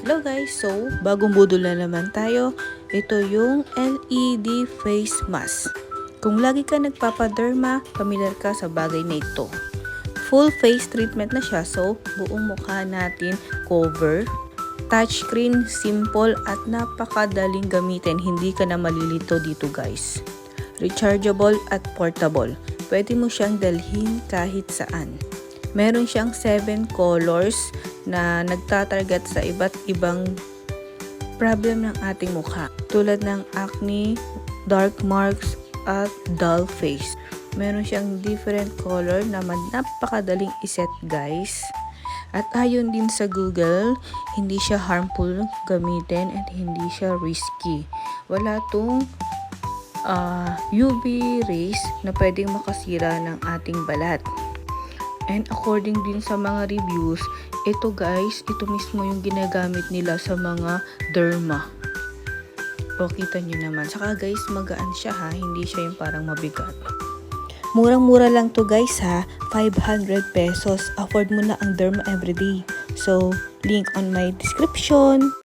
Hello guys! So, bagong budol na naman tayo. Ito yung LED face mask. Kung lagi ka nagpapaderma, familiar ka sa bagay na ito. Full face treatment na siya, so buong mukha natin cover. Touchscreen, simple at napakadaling gamitin. Hindi ka na malilito dito guys. Rechargeable at portable. Pwede mo siyang dalhin kahit saan. Meron siyang 7 colors na nagtatarget sa iba't ibang problem ng ating mukha. Tulad ng acne, dark marks, at dull face. Meron siyang different color na napakadaling iset guys. At ayon din sa Google, hindi siya harmful gamitin at hindi siya risky. Wala tong UV rays na pwedeng makasira ng ating balat. And according din sa mga reviews, ito guys, ito mismo yung ginagamit nila sa mga derma. O kita nyo naman. Saka guys, magaan siya ha, hindi siya yung parang mabigat. Murang-mura lang to guys ha, 500 pesos. Afford mo na ang derma everyday. So, link on my description.